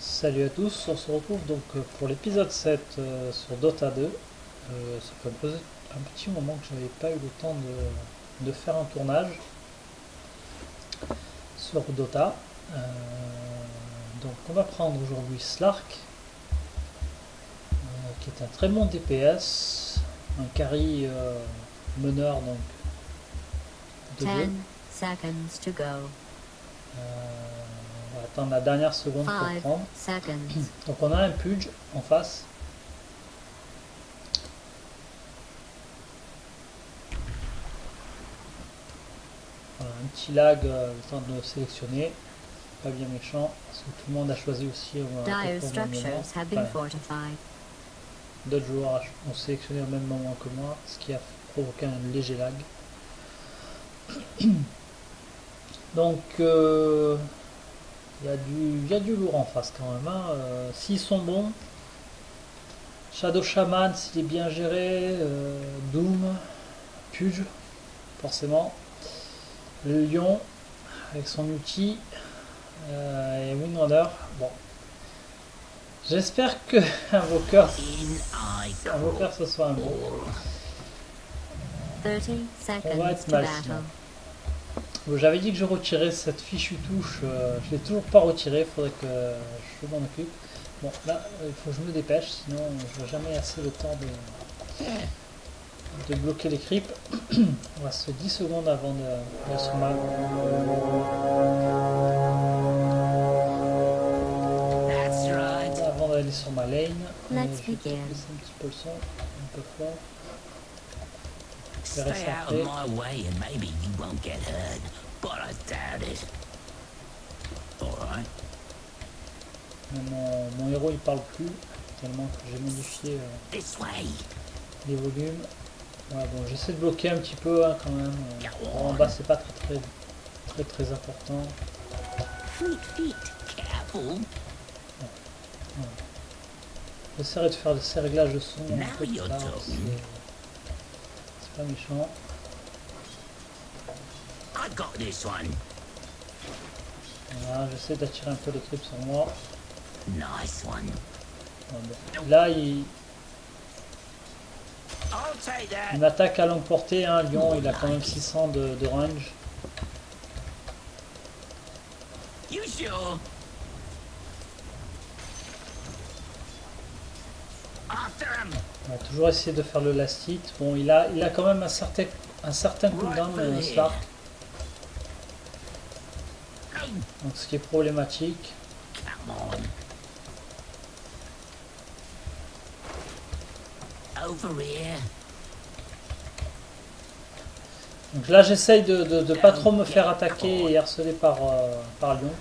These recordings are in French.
Salut à tous, on se retrouve donc pour l'épisode 7 sur Dota 2. Ça fait un petit moment que je n'avais pas eu le temps de faire un tournage sur Dota. Donc on va prendre aujourd'hui Slark, qui est un très bon DPS, un carry meneur donc de 10 jeu. seconds to go. On va attendre la dernière seconde pour 5 prendre. seconds. Donc on a un Pudge en face. Voilà, un petit lag, le temps de le sélectionner. Pas bien méchant, parce que tout le monde a choisi aussi Dire structures have been fortified. D'autres joueurs ont sélectionné au même moment que moi, ce qui a provoqué un léger lag. Donc il y a du lourd en face quand même. Hein. S'ils sont bons, Shadow Shaman s'il est bien géré, Doom, Pudge, forcément, le Lion avec son ulti, et Windrunner. Bon, j'espère que Invoker ce soit un bon. 30 On va seconds être to mal battle. sinon. Bon, j'avais dit que je retirais cette fichue touche, je l'ai toujours pas retirée, il faudrait que je m'en occupe. Bon, là, il faut que je me dépêche, sinon je n'aurai jamais assez le temps de bloquer les creeps. On reste 10 secondes avant de sur ma... Avant d'aller sur ma lane. Let's Je vais begin. baisser un petit peu le son, un peu fort. Stay out of my way and maybe you won't get hurt, but I doubt it. Alright. Mon héros il parle plus, tellement que j'ai modifié This way. les volumes. Ouais, bon, j'essaie de bloquer un petit peu hein, quand même. En bas c'est pas très important. Fleet feet. Careful. J'essaierai de faire ces réglages de son un Now peu plus you're tard. talking. C'est pas méchant. I got this one. Voilà, j'essaie d'attirer un peu les creeps sur moi. Nice one. Ouais, bon. Là il I'll take that. m'attaque à longue portée, hein. Lyon il a quand même 600 de range. You sure? After him. On va toujours essayer de faire le last hit. Bon, il a quand même un certain cooldown Slark, donc ce qui est problématique. Come on. Over here. Donc là j'essaye de pas trop me faire attaquer et harceler par Lyon.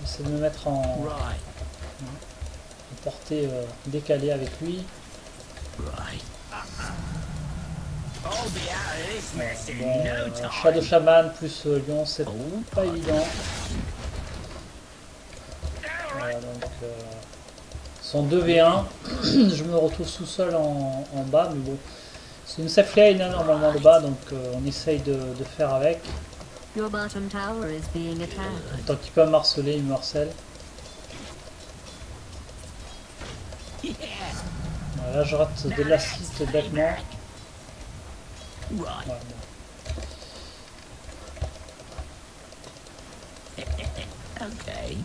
J'essaie de me mettre en Right. portée décalée avec lui. Right. I'll be out of this mess in Bon, no time. Shadow Shaman plus Lyon, c'est pas évident. Voilà, donc son 2v1, je me retrouve tout seul en bas, mais bon, c'est une safe lane hein, normalement le bas, donc on essaye de faire avec. Your bottom tower is being attacked. Tant qu'il peut me harceler, il me harcèle. Yeah. Voilà, là je rate de l'assist bêtement. Right. Voilà, bon. Okay.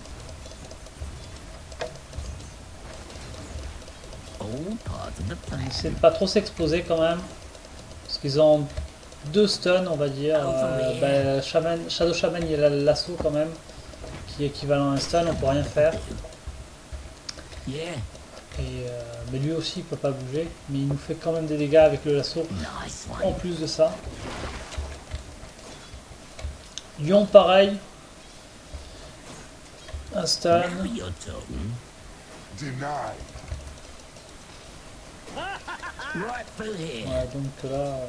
All part of the On plan. essaie de pas trop s'exposer quand même, parce qu'ils ont 2 stuns on va dire. Shadow Shaman il a l'assaut quand même, qui est équivalent à un stun, on peut rien faire. Yeah. Et, mais lui aussi il peut pas bouger, mais il nous fait quand même des dégâts avec le lasso Nice en one. plus de ça. Lyon pareil, un stun. Now you're talking. Denied. Right through here. Ouais, donc là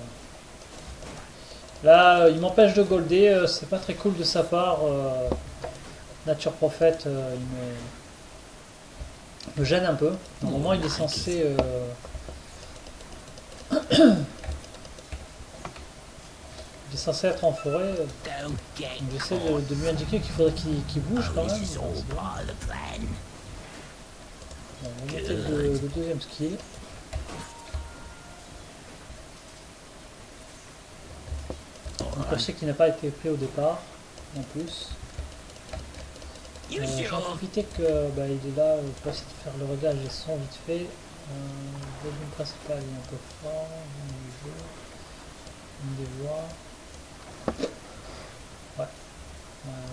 Là, il m'empêche de golder, c'est pas très cool de sa part. Nature Prophète, me gêne un peu. Normalement, il est censé... il est censé être en forêt. Don't get J'essaie de lui indiquer qu'il faudrait qu'il bouge quand même. This is Bon, all c'est bon. part of the plan. Bon, on va monter le deuxième skill. Donc on sait qu'il n'a pas été pris au départ, en plus. You J'en sure? profiter que bah, il est là pour essayer de faire le réglage des sons vite fait. Le volume principal est un peu fort, volume du jeu, volume des voix. Ouais.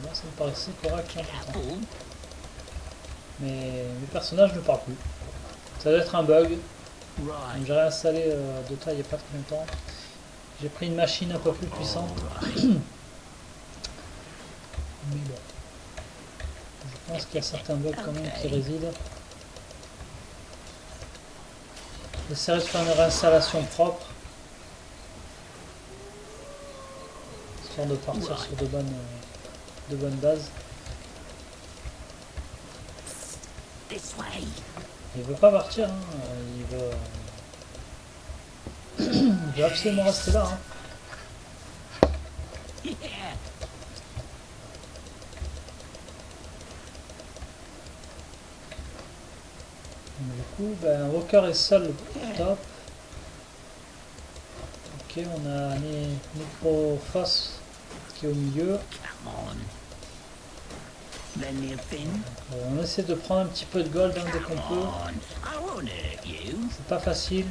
Là ça me paraissait correct, hein, pourtant. Careful. Mais mes personnages ne parlent plus. Ça doit être un bug. Right. Donc j'ai réinstallé Dota il n'y a pas très longtemps. J'ai pris une machine un peu plus puissante. Alright. Mais bon. Je pense qu'il y a certains bugs quand même qui résident. J'essaierai de faire une réinstallation propre. Histoire de partir sur de bonnes bases. This way. Il veut pas partir, hein. Il veut absolument rester là. Hein. Yeah. Donc, du coup, ben, Walker est seul au top. Ok, on a Necrophos qui est au milieu. Come on. Lend me a fin. On essaie de prendre un petit peu de gold hein, dès qu'on Come peut. on. I won't hurt you. C'est pas facile.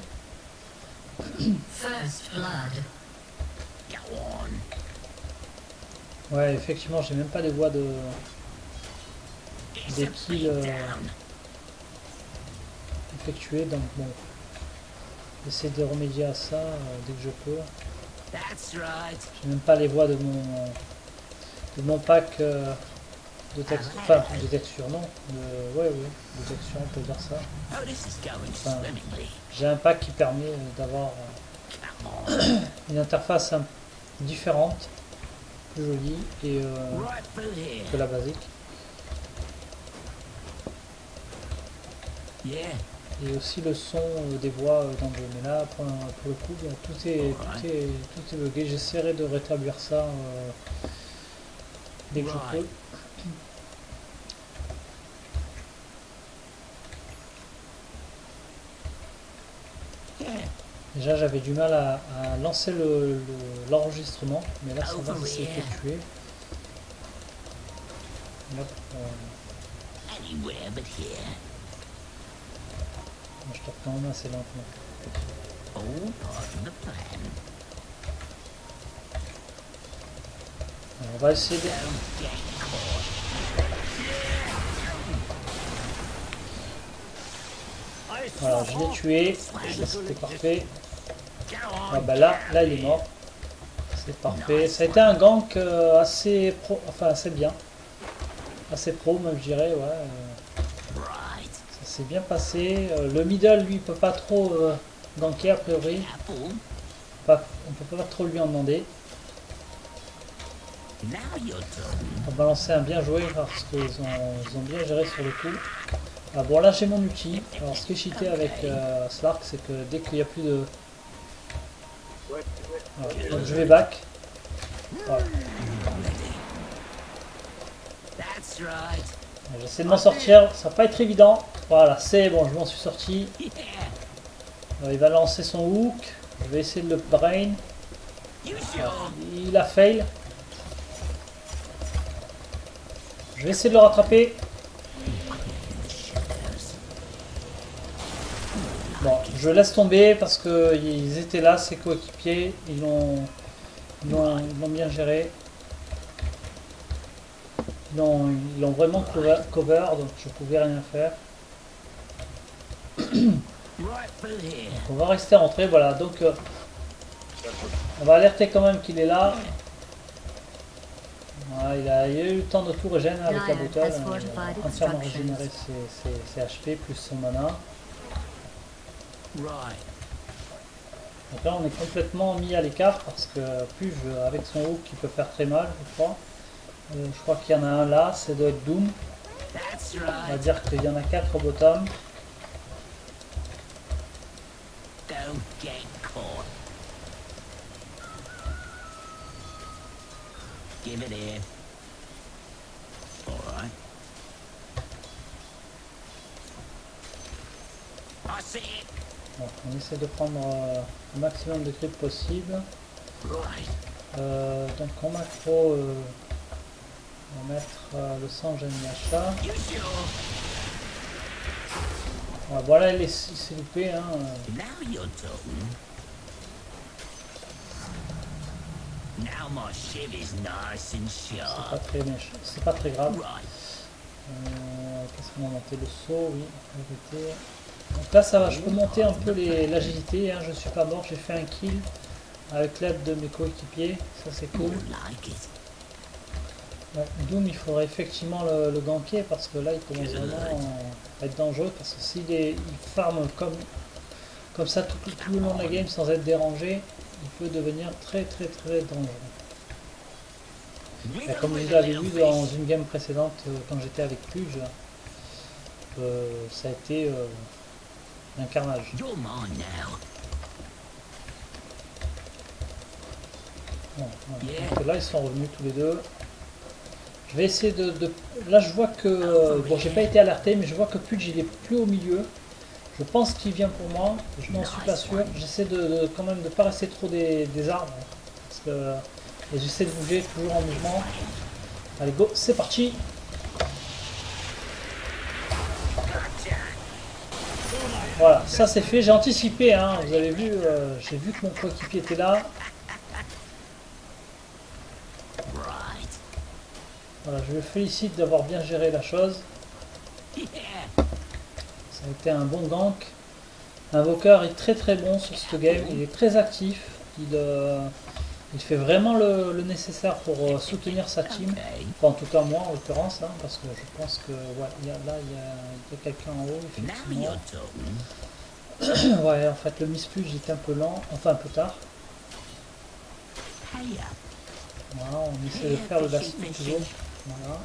First blood. Go on. Ouais, effectivement, j'ai même pas les voies de It's des a kills beatdown. effectués. Donc bon, j'essaie de remédier à ça dès que je peux. That's right. J'ai même pas les voies de mon pack de texture. Enfin, de texture, non. Ouais, de texture, on peut dire ça. Oh, this is going Enfin, swimmingly. j'ai un pack qui permet d'avoir Come on. une interface différente, plus jolie et Right through here. que la basique. Yeah. Et aussi le son des voix dans le jeu. Mais là, pour le coup, ben, tout est bugué. J'essaierai de rétablir ça dès que je Right. peux. Yeah. Déjà, j'avais du mal à lancer l'enregistrement, mais là, ça va, ça s'est effectué. Hop, Anywhere but here. je tape quand même assez lentement. All part of the plan. Alors, on va essayer de... Don't get caught. Voilà, je l'ai tué. Ça, c'était parfait. Go Ah on. bah là, il est mort. C'est parfait. Ça a été un gank assez pro, enfin assez bien. Assez pro, même je dirais, ouais. Right. Ça s'est bien passé. Le middle, lui, il peut pas trop ganker a priori. Careful. On peut pas trop lui en demander. Now your turn. On va balancer un bien joué parce qu'ils ont bien géré sur le coup. Ah, bon là j'ai mon ulti. Alors ce qui est cheaté avec Slark, c'est que dès qu'il n'y a plus de... Voilà. Donc je vais back. Voilà. That's right. J'essaie de m'en sortir, ça va pas être évident. Voilà, c'est bon, je m'en suis sorti. Yeah. Il va lancer son hook. Je vais essayer de le brain. You sure? Il a fail. Je vais essayer de le rattraper. Bon, je laisse tomber parce que ils étaient là, ses coéquipiers. Ils l'ont bien géré. Ils l'ont vraiment cover, donc je pouvais rien faire. Right through here. On va rester rentré, voilà. Donc on va alerter quand même qu'il est là. Voilà, il a eu le temps de tout régénérer avec la bouteille. Entièrement régénérer ses HP plus son mana. Right. Donc là on est complètement mis à l'écart parce que Puge avec son hook qui peut faire très mal je crois qu'il y en a un là, ça doit être Doom. That's On va right. dire qu'il y en a 4 au bottom. Don't get caught. Give it here. All right. I see it. Donc on essaie de prendre le maximum de creep possible. Right. Donc en macro, on va mettre le sang Janiacha. You sure? Voilà, il s'est loupé. Hein. Now you're talking. Now my shiv is nice and sharp. C'est pas très grave. Right. Qu'est-ce qu'on a monté? Le saut, oui. Vérité. Donc là ça va, je peux monter un peu l'agilité. Hein. Je suis pas mort, j'ai fait un kill avec l'aide de mes coéquipiers. Ça c'est cool. Like it. Ouais, Doom, il faudrait effectivement le ganker parce que là il commence vraiment à être dangereux parce que s'il il farme comme ça tout le long de la game sans être dérangé, il peut devenir très dangereux. Et comme vous l'avez vu dans une game précédente quand j'étais avec Puge, ça a été un carnage. You're mine now. Bon, voilà. Donc là ils sont revenus tous les deux. Je vais essayer de... Là je vois que... Bon j'ai pas été alerté mais je vois que Puge il est plus au milieu. Je pense qu'il vient pour moi. Je n'en suis pas sûr. J'essaie quand même de pas rester trop des arbres. Parce que j'essaie de bouger toujours en mouvement. Allez go, c'est parti. Voilà, ça c'est fait. J'ai anticipé, hein. Vous avez vu, j'ai vu que mon coéquipier était là. Right. Voilà, je le félicite d'avoir bien géré la chose. Yeah. Ça a été un bon gank. L'invoqueur est très bon sur ce game. Il est très actif. Il fait vraiment le nécessaire pour soutenir sa team. Okay. Enfin, en tout cas moi en l'occurrence, hein, parce que je pense que ouais, il y a quelqu'un en haut, Now effectivement. you're talking. Ouais, en fait le Miss Puge était un peu lent, enfin un peu tard. Hey up. Voilà, on essaie de faire le last toujours. Voilà.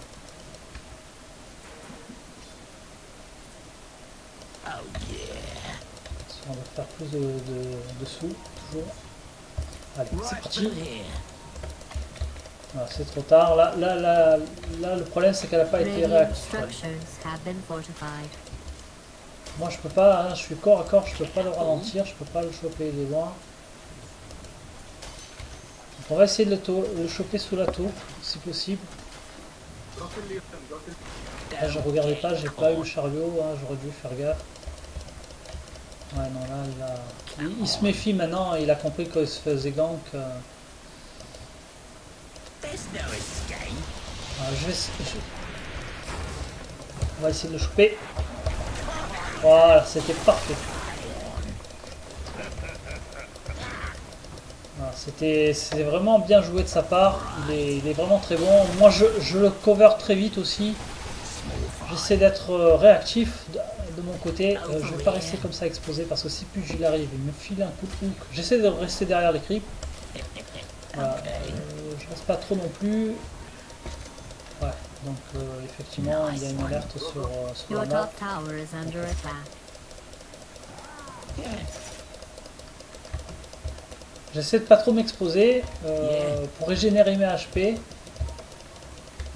Oh yeah. On va faire plus de sous, toujours. Allez, c'est Right parti. through here. Voilà, c'est trop tard. Là, le problème c'est qu'elle n'a pas été Radiant réactive. structures have been fortified. Moi je peux pas, hein, je suis corps à corps, je peux pas le ralentir, je peux pas le choper de loin. Donc on va essayer de le choper sous la tour, si possible. Là je regardais pas, j'ai pas eu le chariot, hein, j'aurais dû faire gaffe. Ouais non là il se méfie maintenant, il a compris qu'il se faisait gank. There's no escape. Voilà, on va essayer de le choper. Voilà, c'était parfait. Voilà, c'est vraiment bien joué de sa part. Il est vraiment très bon. Moi je le cover très vite aussi. J'essaie d'être réactif de mon côté. Je vais pas rester comme ça exposé parce que si plus j'y arrive, il me file un coup de hook. J'essaie de rester derrière les creeps. Voilà, je reste pas trop non plus. Ouais, donc effectivement il y a une alerte sur la Your map. top tower is under attack. J'essaie de pas trop m'exposer pour régénérer mes HP.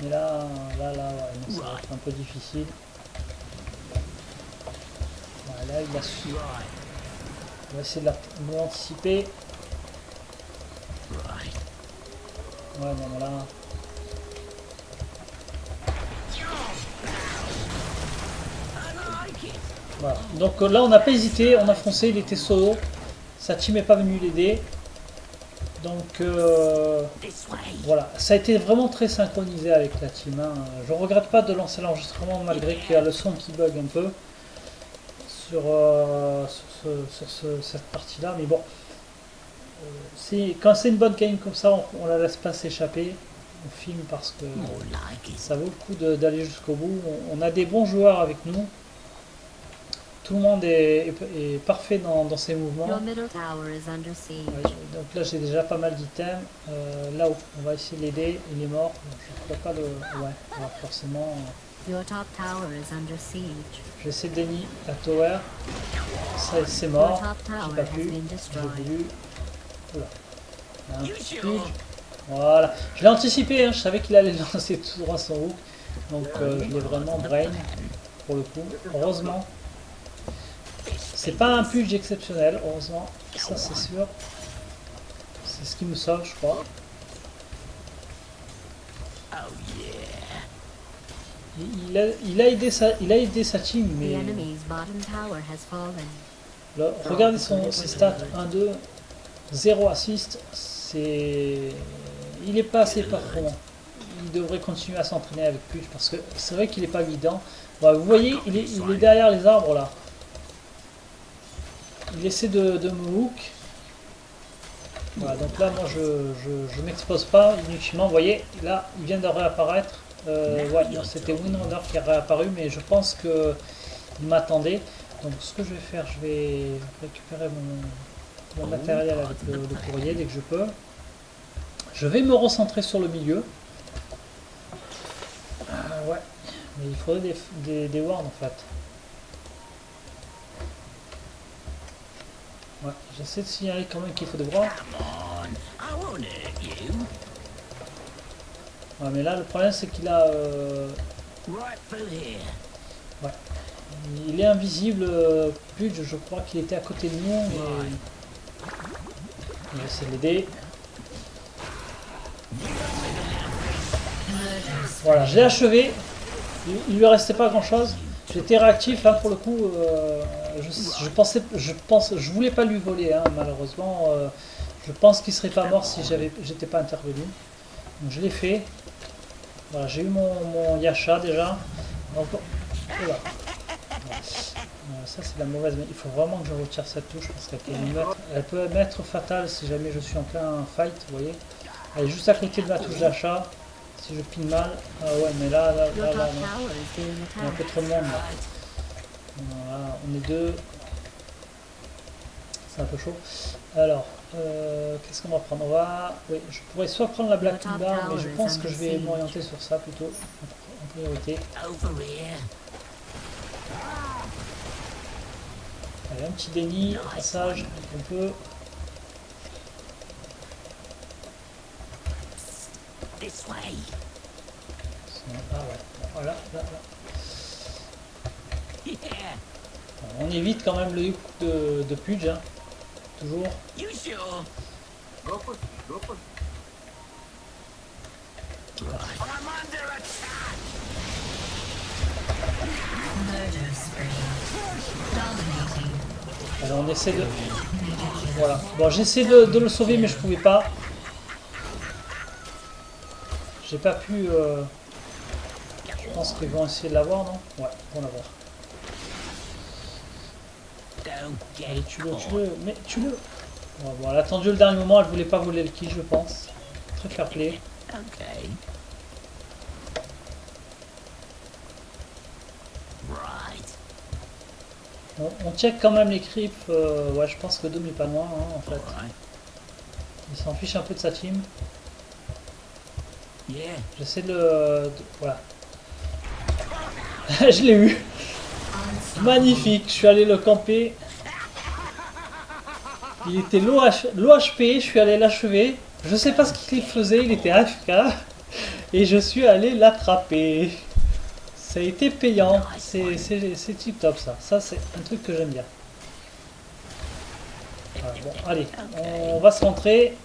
Mais là, ouais, non, ça va être un peu difficile. Voilà, il a su. On va essayer de l'anticiper. Right. Ouais, non, là. I like it. Voilà. Donc là, on n'a pas hésité, on a foncé, il était solo. Sa team n'est pas venue l'aider. Donc This way. voilà, ça a été vraiment très synchronisé avec la team. Hein. Je regrette pas de lancer l'enregistrement malgré qu'il y a le son qui bug un peu sur cette partie-là. Mais bon, quand c'est une bonne game comme ça, on la laisse pas s'échapper. On filme parce que More like it. ça vaut le coup d'aller jusqu'au bout. On a des bons joueurs avec nous tout le monde est parfait dans ses mouvements. Your middle tower is under siege. Ouais, donc là j'ai déjà pas mal d'items. Là-haut, on va essayer de l'aider. Il est mort. Donc, je ne pourrais pas le... Ouais, alors forcément... Your top tower is under siege. J'essaie de déni la tower. Ça, c'est Your mort. top J'ai tower pas has pu. been J'ai destroyed. voulu... Oula. Un pudge. Voilà. Je l'ai anticipé, hein. Je savais qu'il allait lancer tout droit son hook. Donc je l'ai vraiment brain pour le coup. Heureusement. C'est pas un pudge exceptionnel, heureusement. Ça c'est sûr. C'est ce qui nous sauve, je crois. Oh yeah. Il a aidé sa team, The mais enemy's bottom tower has fallen. là, regardez ses stats 1-2, 0 assist, il est pas assez performant. Il devrait continuer à s'entraîner avec Pudge parce que c'est vrai qu'il est pas évident. Ouais, vous voyez, il est derrière les arbres là. Il essaie de me hook. Voilà, donc là moi je m'expose pas inutilement. Vous voyez, là il vient de réapparaître. Ouais, non, c'était Windrunner qui est réapparu, mais je pense que il m'attendait. Donc ce que je vais faire, je vais récupérer mon matériel avec le courrier dès que je peux. Je vais me recentrer sur le milieu. Ouais, mais il faudrait des wards en fait. Ouais, j'essaie de signaler quand même qu'il faut des wards. Come on. I won't hurt you. Ouais, mais là le problème c'est qu'il a... Right through here. Ouais. Il est invisible, Pudge, je crois qu'il était à côté de nous, mais... On va essayer de l'aider. Voilà, je l'ai achevé. Il lui restait pas grand chose. J'étais réactif là pour le coup. Je voulais pas lui voler, hein, malheureusement. Je pense qu'il serait pas mort si j'étais pas intervenu. Donc je l'ai fait. Voilà, j'ai eu mon Yasha déjà. Donc, voilà. Ça c'est la mauvaise, mais il faut vraiment que je retire cette touche parce qu'elle peut m'être fatale si jamais je suis en plein fight, vous voyez. Elle est juste à côté de ma touche d'achat. Si je pile mal, ah ouais, mais là, Your top non. tower is being Il y a un peu attacked. trop de monde là. Voilà, on est deux. C'est un peu chaud. Alors, qu'est-ce qu'on va prendre? Oui, je pourrais soit prendre la Black Bar, mais je pense que je vais m'orienter sur ça plutôt en priorité. Over here. Allez, un petit déni, passage, on peut. This way. Ah ouais, voilà, là. Yeah. On évite quand même le hook de Pudge, hein. Toujours. You sure? Right. I'm under attack. Alors on essaie de... Voilà. Bon, j'essaie de le sauver, mais je pouvais pas. J'ai pas pu... Je pense qu'ils vont essayer de l'avoir, non? Ouais, ils vont l'avoir. Don't get Allez, tue-le, caught. tue-le, mais tue-le. Bon, elle a attendu le dernier moment, elle voulait pas voler le kill, je pense. Très fair play. Okay. Right. On check quand même les creeps. Ouais, je pense que Doom est pas loin, hein, en fait. Alright. Il s'en fiche un peu de sa team. Yeah. J'essaie voilà. Je l'ai eu. Magnifique, je suis allé le camper. Il était low HP, je suis allé l'achever. Je sais pas ce qu'il faisait, il était AFK. Et je suis allé l'attraper. Ça a été payant. C'est tip top ça. Ça c'est un truc que j'aime bien. Voilà, bon, allez, on va se rentrer.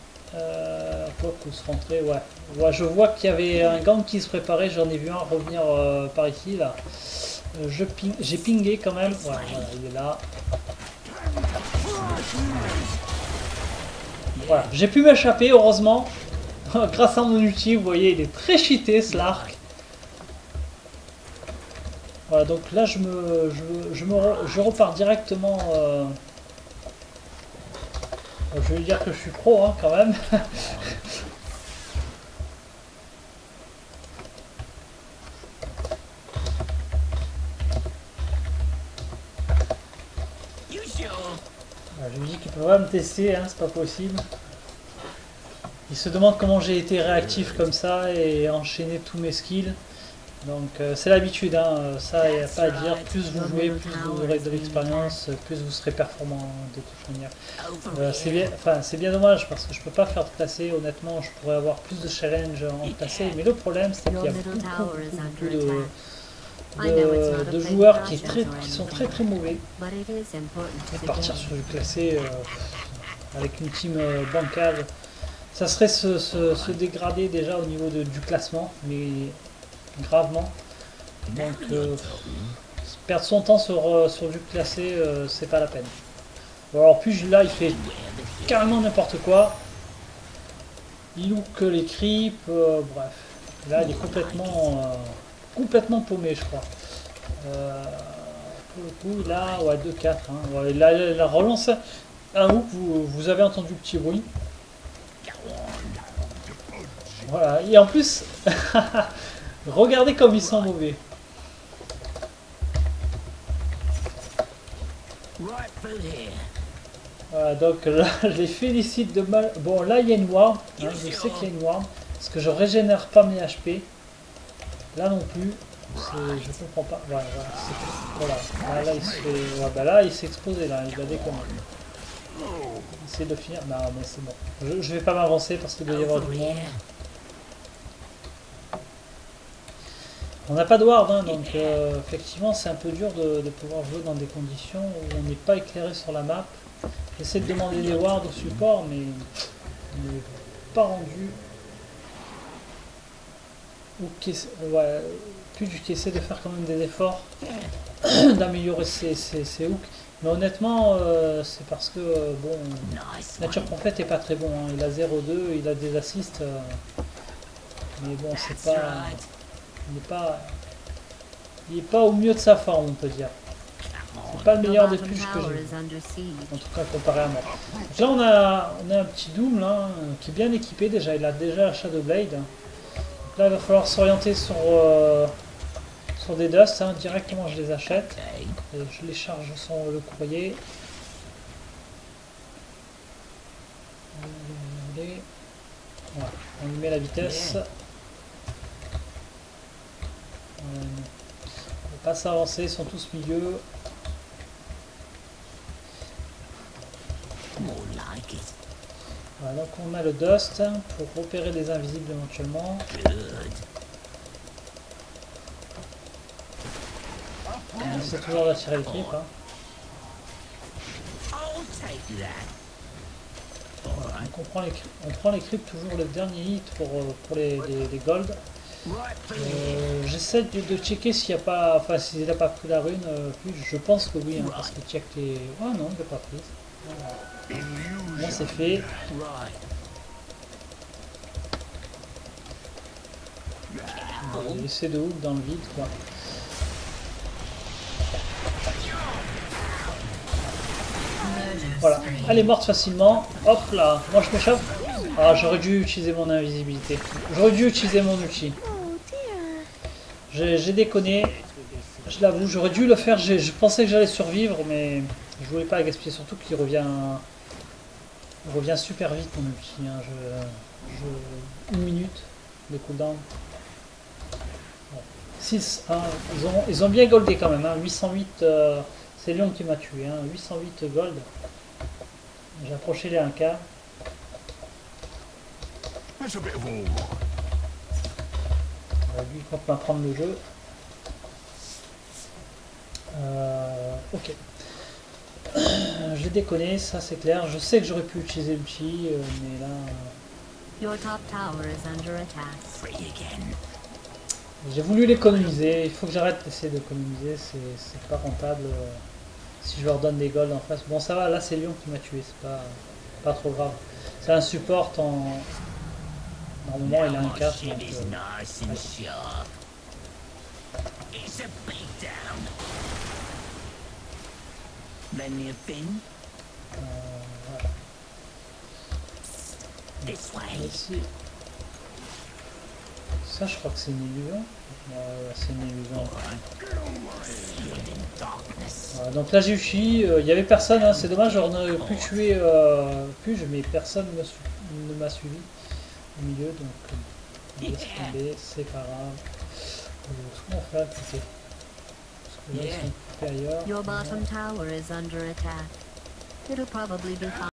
Quoi que se rentrer, ouais. Ouais, je vois qu'il y avait un gang qui se préparait, j'en ai vu un revenir par ici là. J'ai pingé quand même. Ouais, voilà, il est là. Voilà, j'ai pu m'échapper heureusement. Grâce à mon ulti, vous voyez, il est très cheaté ce Lark. Voilà, donc là je repars directement. Je vais dire que je suis pro hein, quand même. Je lui dis qu'il peut pas me tester, hein, c'est pas possible. Il se demande comment j'ai été réactif comme ça et enchaîné tous mes skills. Donc c'est l'habitude, hein, ça il n'y a pas à dire. Plus vous jouez, plus vous aurez de l'expérience, plus vous serez performant de toute manière. C'est bien, enfin, c'est bien dommage parce que je peux pas faire de classé. Honnêtement, je pourrais avoir plus de challenge en classé, mais le problème c'est qu'il y a beaucoup de joueurs qui sont très mauvais. Et partir sur du classé avec une team bancale, ça serait se dégrader déjà au niveau du classement, mais gravement. Donc perdre son temps sur du classé, c'est pas la peine. Bon, alors puis là il fait carrément n'importe quoi. Il loupe que les creeps, bref. Là il est complètement paumé, je crois. Pour le coup là, ouais, 2-4. Hein. Ouais, la relance un hook, vous avez entendu le petit bruit. Voilà, et en plus regardez comme ils sont mauvais. Voilà, donc là, je les félicite de mal. Bon, là, il y a une ward. Hein, je sais qu'il y a une ward. Parce que je régénère pas mes HP. Là non plus. Je comprends pas. Voilà, voilà. Là, il se fait... ouais, bah là, il s'est exposé, là. Il va déconner. Essayer de finir. Non, mais c'est bon. Je vais pas m'avancer parce qu'il doit y avoir du monde. On n'a pas de ward, hein, donc effectivement c'est un peu dur de pouvoir jouer dans des conditions où on n'est pas éclairé sur la map. J'essaie de demander des wards au support, mais on n'est pas rendu. Ou ouais, plus qui essaie de faire quand même des efforts d'améliorer ses hooks. Mais honnêtement, c'est parce que bon, Nature Complète est pas très bon. Hein. Il a 0,2, il a des assists, mais bon, c'est pas. Il n'est pas au mieux de sa forme, on peut dire. C'est pas le meilleur des puges que j'ai. En tout cas, comparé à moi. Donc là, on a un petit Doom là, qui est bien équipé déjà. Il a déjà la Shadow Blade. Donc là, il va falloir s'orienter sur des Dust. Hein. Directement, je les achète. Et je les charge sur le courrier. Voilà. On lui met la vitesse. On ne peut pas s'avancer, ils sont tous milieu. Voilà, donc on a le dust pour repérer les invisibles éventuellement. On essaie toujours d'attirer les creeps. Hein. Voilà, donc on prend les creeps toujours le dernier hit pour les gold. J'essaie de checker s'il n'y a pas, enfin s'il n'a pas pris la rune, plus je pense que oui, hein, parce qu'il check les. Ah non, il n'a pas pris. Moi c'est fait. L'essai de hook dans le vide quoi. Voilà, elle est morte facilement. Hop là, moi je m'échappe. Ah, j'aurais dû utiliser mon invisibilité. J'aurais dû utiliser mon ulti. J'ai déconné. Je l'avoue, j'aurais dû le faire. Je pensais que j'allais survivre, mais je voulais pas gaspiller. Surtout qu'il revient super vite mon ulti. Hein. 1 minute de cooldown. Bon. 6, hein. Ils ont bien goldé quand même. Hein. 808, c'est Lyon qui m'a tué. Hein. 808 gold. J'ai approché les 1K. Lui il compte m'apprendre le jeu. Ok. J'ai déconné, ça c'est clair. Je sais que j'aurais pu utiliser l'outil, mais là. J'ai voulu l'économiser. Il faut que j'arrête d'essayer d'économiser. C'est pas rentable. Si je leur donne des golds en face. Bon, ça va, là c'est Lyon qui m'a tué. C'est pas trop grave. C'est un support en. Normalement, il a un 4. Donc, voilà. Ici, Ça, je crois que c'est une illusion. Ouais, c'est une illusion. Voilà, donc là, j'ai eu il y avait personne, hein, c'est dommage, on aurait pu tuer Puge, mais personne ne m'a suivi au milieu, donc on laisse tomber, c'est pas grave. Ce qu'on va faire, écoutez. Parce que là, ils sont occupés ailleurs. Your bottom tower is under attack. It'll probably be fine.